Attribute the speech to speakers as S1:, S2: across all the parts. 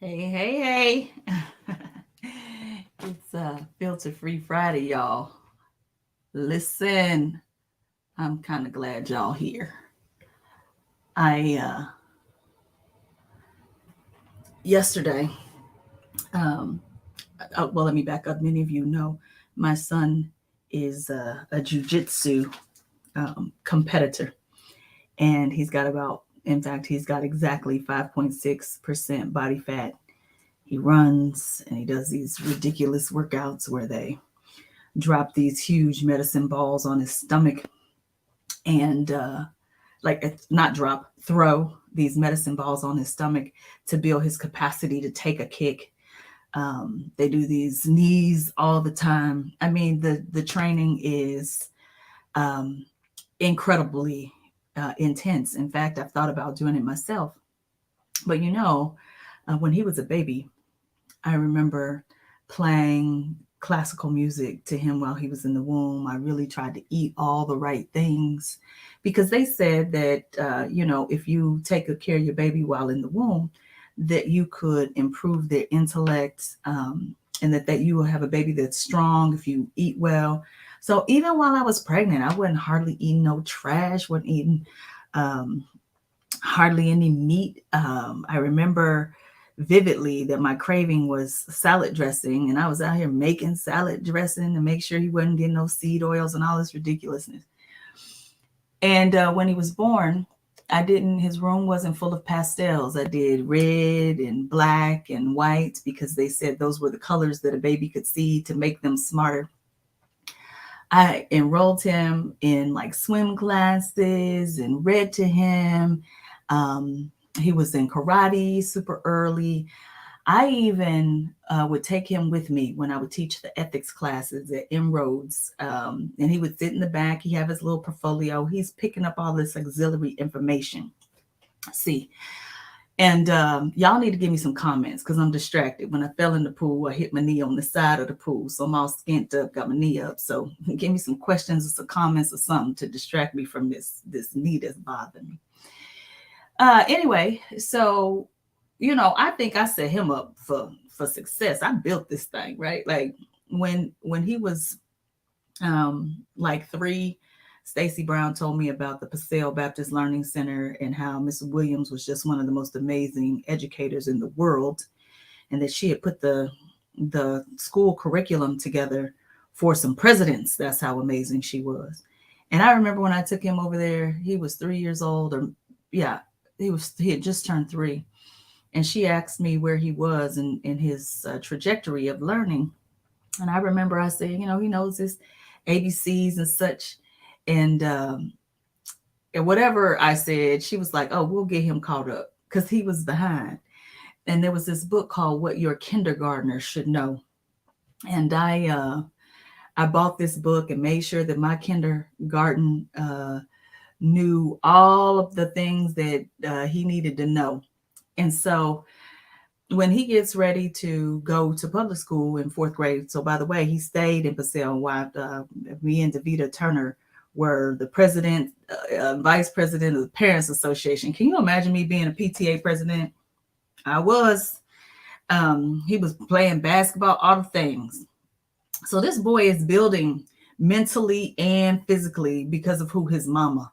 S1: Hey, hey, hey. It's filter free Friday, y'all. Listen, I'm kind of glad y'all here. I Yesterday, um well, let me back up. Many of you know my son is a jujitsu competitor, and he's got exactly 5.6% body fat. He runs and he does these ridiculous workouts where they drop these huge medicine balls on his stomach and not drop, throw these medicine balls on his stomach to build his capacity to take a kick. They do these knees all the time. I mean, the training is um, incredibly intense. In fact, I've thought about doing it myself. But when he was a baby, I remember playing classical music to him while he was in the womb. I really tried to eat all the right things because they said that, if you take good care of your baby while in the womb, that you could improve their intellect, and that you will have a baby that's strong if you eat well. So even while I was pregnant, I wasn't hardly eating no trash, wasn't eating um, hardly any meat. I remember vividly that my craving was salad dressing, and I was out here making salad dressing to make sure he wasn't getting no seed oils and all this ridiculousness. And when he was born, I didn't. His room wasn't full of pastels. I did red and black and white because they said those were the colors that a baby could see to make them smarter. I enrolled him in like swim classes and read to him. Um, he was in karate super early. I even would take him with me when I would teach the ethics classes at Inroads. And he would sit in the back. He have his little portfolio. He's picking up all this auxiliary information. See, and y'all need to give me some comments because I'm distracted. When I fell in the pool, I hit my knee on the side of the pool. So I'm all skint up, got my knee up. So give me some questions or some comments or something to distract me from this knee that's bothering me. Anyway, so I think I set him up for success. I built this thing, right? Like when he was like 3, Stacy Brown told me about the Paseo Baptist Learning Center and how Miss Williams was just one of the most amazing educators in the world, and that she had put the school curriculum together for some presidents. That's how amazing she was. And I remember when I took him over there, he was 3 years old, or yeah, he had just turned 3, and she asked me where he was in his trajectory of learning. And I remember I said, he knows his ABCs and such. And whatever I said, she was like, oh, we'll get him caught up because he was behind. And there was this book called What Your Kindergartner Should Know. And I bought this book and made sure that my kindergarten knew all of the things that he needed to know. And so when he gets ready to go to public school in 4th grade, so by the way, he stayed in Paseo while me and Davita Turner were the president, vice president of the Parents Association. Can you imagine me being a PTA president? I was. He was playing basketball, all the things. So this boy is building mentally and physically because of who his mama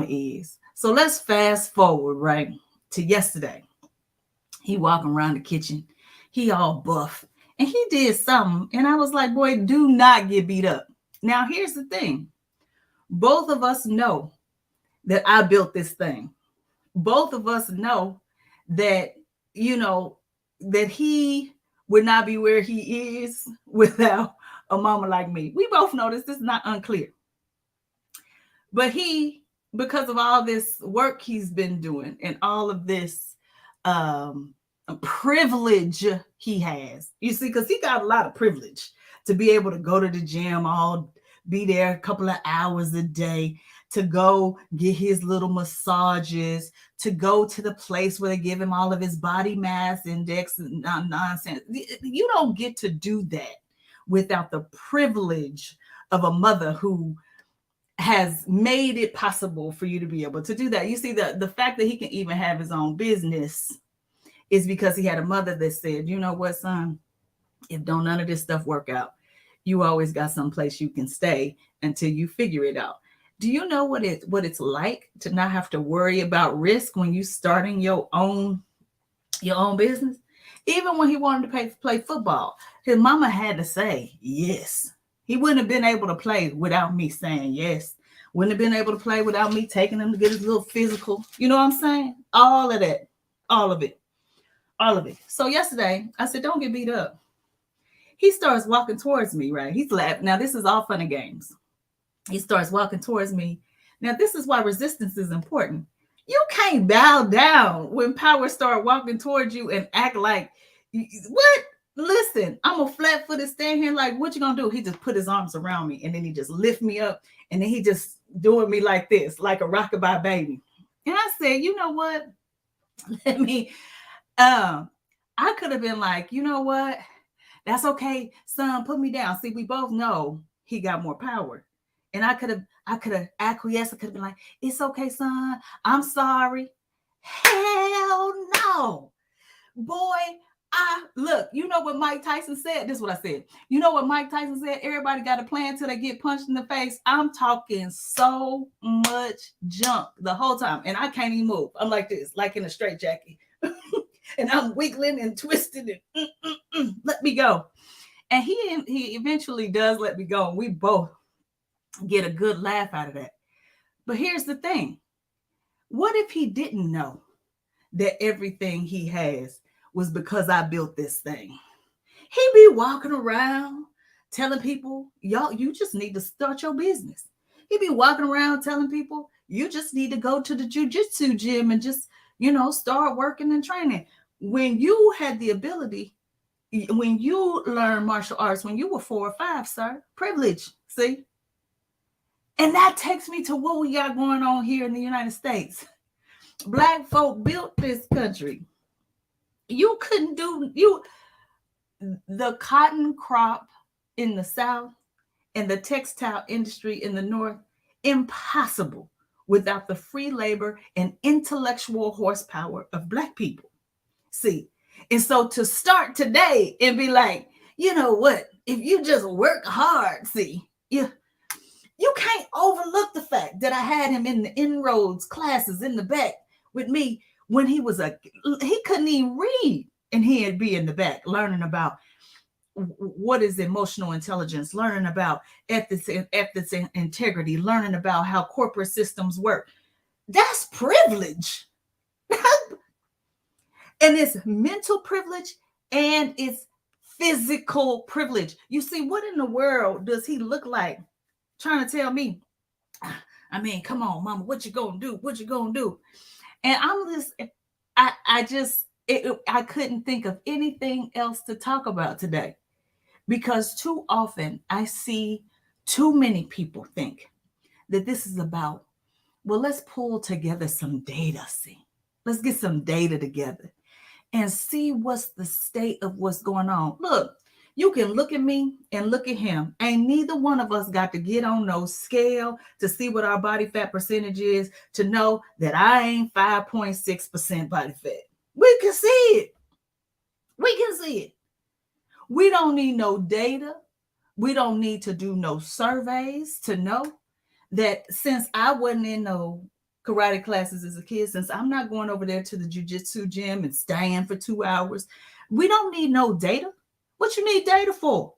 S1: is. So let's fast forward right to yesterday. He walking around the kitchen. He all buff. And he did something. And I was like, boy, do not get beat up. Now, here's the thing. Both of us know that I built this thing. Both of us know that, you know, that he would not be where he is without a mama like me. We both know this. This is not unclear. But because of all this work he's been doing and all of this um, privilege he has, you see, because he got a lot of privilege to be able to go to the gym, be there a couple of hours a day, to go get his little massages, to go to the place where they give him all of his body mass index and nonsense. You don't get to do that without the privilege of a mother who has made it possible for you to be able to do that. You see, the fact that he can even have his own business is because he had a mother that said, you know what, son, if don't none of this stuff work out, you always got some place you can stay until you figure it out. Do you know what it's like to not have to worry about risk when you starting your own business? Even when he wanted to play football, his mama had to say yes. He wouldn't have been able to play without me saying yes. Wouldn't have been able to play without me taking him to get his little physical. You know what I'm saying? All of that. All of it. All of it. So yesterday, I said, don't get beat up. He starts walking towards me, right? He's laughing. Now, this is all fun and games. He starts walking towards me. Now, this is why resistance is important. You can't bow down when power start walking towards you and act like, what? Listen, I'm a flat-footed stand here like, what you gonna do? He just put his arms around me and then he just lift me up and then he just doing me like this, like a rockabye baby. And I said, you know what? Let me, I could have been like, you know what? That's okay, son, put me down. See, we both know he got more power. And I could have acquiesced. I could have been like, it's okay, son. I'm sorry. Hell no. Boy, look, you know what Mike Tyson said? This is what I said. You know what Mike Tyson said? Everybody got a plan till they get punched in the face. I'm talking so much junk the whole time. And I can't even move. I'm like this, like in a straitjacket. And I'm wiggling and twisting and let me go. And he eventually does let me go. And we both get a good laugh out of that. But here's the thing. What if he didn't know that everything he has was because I built this thing? He be walking around telling people, y'all, you just need to start your business. He be walking around telling people, you just need to go to the jiu-jitsu gym and just, start working and training. When you had the ability, when you learned martial arts, when you were 4 or 5, sir, privilege, see? And that takes me to what we got going on here in the United States. Black folk built this country. You couldn't the cotton crop in the South and the textile industry in the North, impossible without the free labor and intellectual horsepower of Black people. See, and so to start today and be like, you know what, if you just work hard, see, you can't overlook the fact that I had him in the inroads classes in the back with me when he couldn't even read, and he'd be in the back learning about what is emotional intelligence, learning about ethics and integrity, learning about how corporate systems work. That's privilege. And it's mental privilege and it's physical privilege. You see, what in the world does he look like trying to tell me, I mean, come on, mama, what you gonna do? What you gonna do? And I'm just, I couldn't think of anything else to talk about today, because too often I see too many people think that this is about, well, let's pull together some data, see. Let's get some data together and see what's the state of what's going on. Look, you can look at me and look at him. Ain't neither one of us got to get on no scale to see what our body fat percentage is to know that I ain't 5.6% body fat. We can see it. We can see it. We don't need no data. We don't need to do no surveys to know that since I wasn't in no karate classes as a kid, since I'm not going over there to the jiu-jitsu gym and staying for 2 hours, we don't need no data. What you need data for?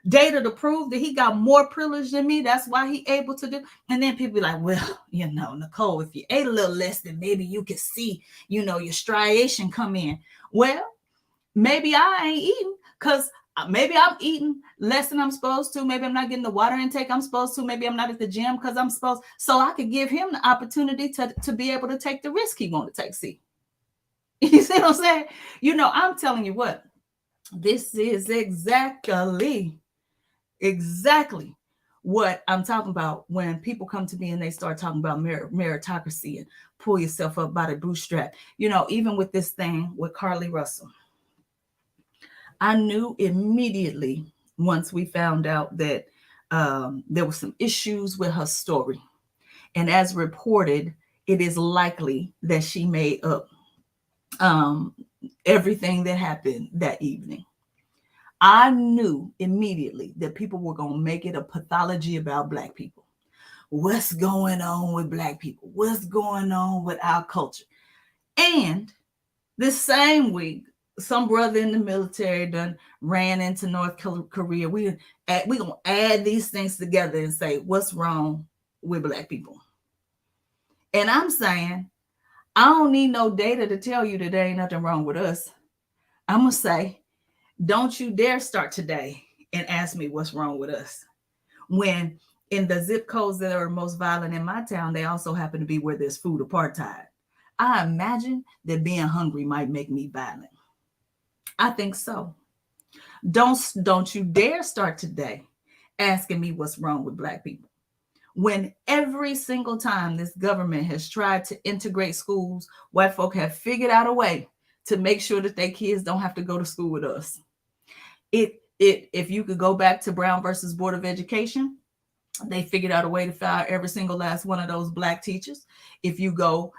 S1: Data to prove that he got more privilege than me. That's why he able to do. And then people be like, well, Nicole, if you ate a little less, then maybe you could see, your striation come in. Well, maybe I ain't eating because maybe I'm eating less than I'm supposed to. Maybe I'm not getting the water intake I'm supposed to. Maybe I'm not at the gym because I'm supposed. So I could give him the opportunity to be able to take the risk he want to take. See, you see what I'm saying? I'm telling you what, this is exactly what I'm talking about when people come to me and they start talking about meritocracy and pull yourself up by the bootstrap. Even with this thing with Carly Russell, I knew immediately once we found out that there were some issues with her story. And as reported, it is likely that she made up um, everything that happened that evening. I knew immediately that people were going to make it a pathology about Black people. What's going on with Black people? What's going on with our culture? And this same week, some brother in the military done ran into North Korea. We gonna add these things together and say what's wrong with Black people. And I'm saying I don't need no data to tell you that there ain't nothing wrong with us. I'm gonna say, don't you dare start today and ask me what's wrong with us. When in the zip codes that are most violent in my town, they also happen to be where there's food apartheid. I imagine that being hungry might make me violent. I think so. Don't you dare start today asking me what's wrong with Black people. When every single time this government has tried to integrate schools, white folk have figured out a way to make sure that their kids don't have to go to school with us. If you could go back to Brown versus Board of Education, they figured out a way to fire every single last one of those Black teachers. If you go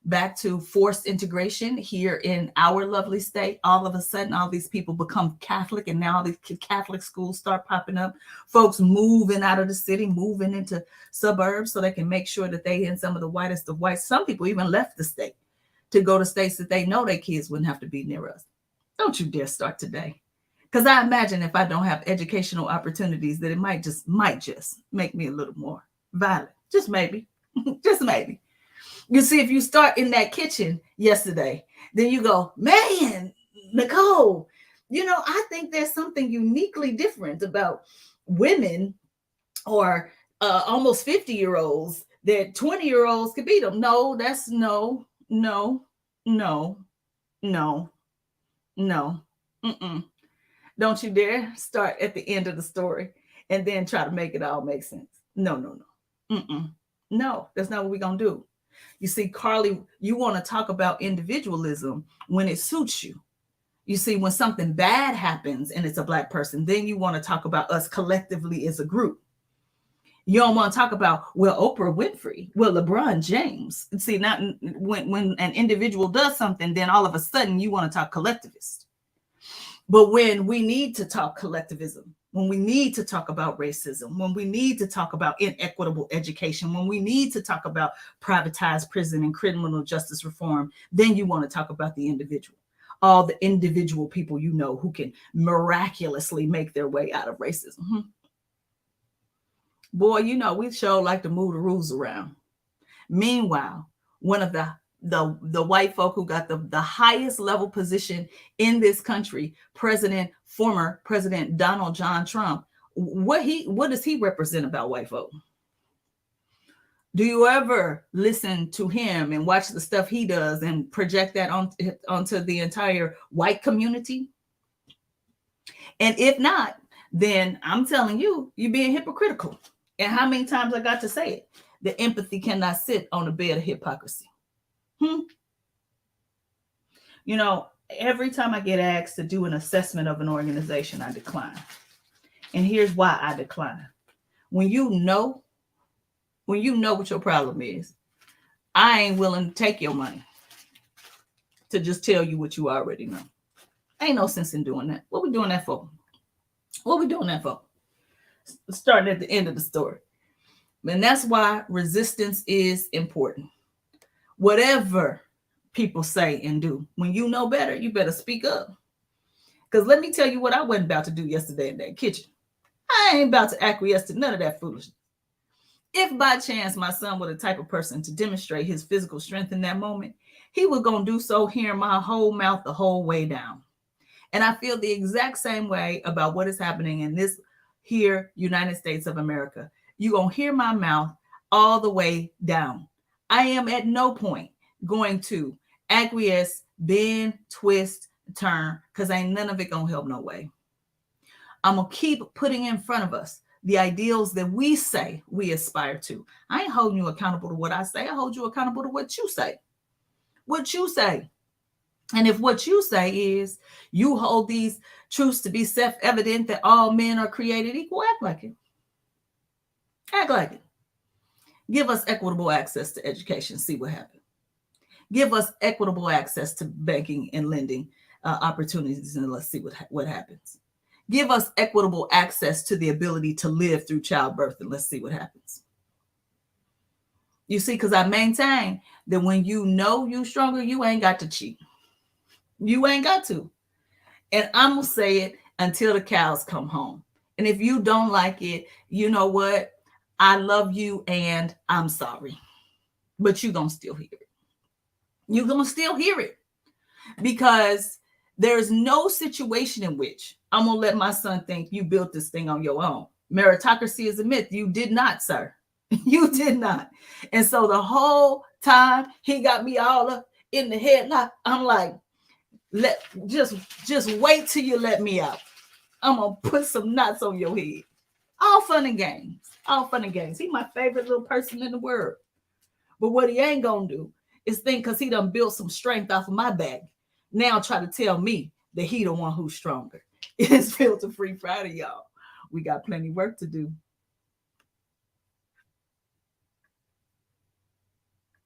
S1: back to forced integration here in our lovely state, all of a sudden, all these people become Catholic, and now these Catholic schools start popping up. Folks moving out of the city, moving into suburbs so they can make sure that they in some of the whitest of whites. Some people even left the state to go to states that they know their kids wouldn't have to be near us. Don't you dare start today. Because I imagine if I don't have educational opportunities, that it might just make me a little more violent. Just maybe. Just maybe. You see, if you start in that kitchen yesterday, then you go, man, Nicole, I think there's something uniquely different about women or almost 50-year-olds that 20-year-olds could beat them. No, that's no. Mm-mm. Don't you dare start at the end of the story and then try to make it all make sense. No. Mm-mm. No, that's not what we're going to do. You see, Carly, you want to talk about individualism when it suits you. You see, when something bad happens and it's a Black person, then you want to talk about us collectively as a group. You don't want to talk about, well, Oprah Winfrey, well, LeBron James. See, not when an individual does something, then all of a sudden you want to talk collectivist. But when we need to talk collectivism, when we need to talk about racism, when we need to talk about inequitable education, when we need to talk about privatized prison and criminal justice reform, then you want to talk about the individual. All the individual people you know who can miraculously make their way out of racism. Boy, we sure like to move the rules around. Meanwhile, one of the white folk who got the highest level position in this country, former President Donald John Trump, what does he represent about white folk? Do you ever listen to him and watch the stuff he does and project that onto the entire white community? And if not, then I'm telling you, you're being hypocritical. And how many times I got to say it? The empathy cannot sit on a bed of hypocrisy. Every time I get asked to do an assessment of an organization, I decline. And here's why I decline. When you know what your problem is, I ain't willing to take your money to just tell you what you already know. Ain't no sense in doing that. What we doing that for? Starting at the end of the story. And that's why resistance is important. Whatever people say and do, when you know better, you better speak up. Because let me tell you what I wasn't about to do yesterday in that kitchen. I ain't about to acquiesce to none of that foolishness. If by chance my son were the type of person to demonstrate his physical strength in that moment, he was going to do so hearing my whole mouth the whole way down. And I feel the exact same way about what is happening in this here United States of America. You're going to hear my mouth all the way down. I am at no point going to acquiesce, bend, twist, turn, because ain't none of it going to help no way. I'm going to keep putting in front of us the ideals that we say we aspire to. I ain't holding you accountable to what I say. I hold you accountable to what you say. What you say. And if what you say is you hold these truths to be self-evident that all men are created equal, act like it. Act like it. Give us equitable access to education. See what happens. Give us equitable access to banking and lending opportunities, and let's see what happens. Give us equitable access to the ability to live through childbirth, and let's see what happens. You see, because I maintain that when you know you stronger, you ain't got to cheat. You ain't got to. And I'm going to say it until the cows come home. And if you don't like it, you know what? I love you and I'm sorry. But you're going to still hear it. You're going to still hear it. Because there's no situation in which I'm going to let my son think you built this thing on your own. Meritocracy is a myth. You did not, sir. You did not. And so the whole time he got me all up in the headlock, I'm like, just wait till you let me out. I'm gonna put some knots on your head. All fun and games. All fun and games. He's my favorite little person in the world. But what he ain't gonna do is think because he done built some strength off of my back, now try to tell me that he the one who's stronger. It's Filter Free Friday, y'all. We got plenty of work to do.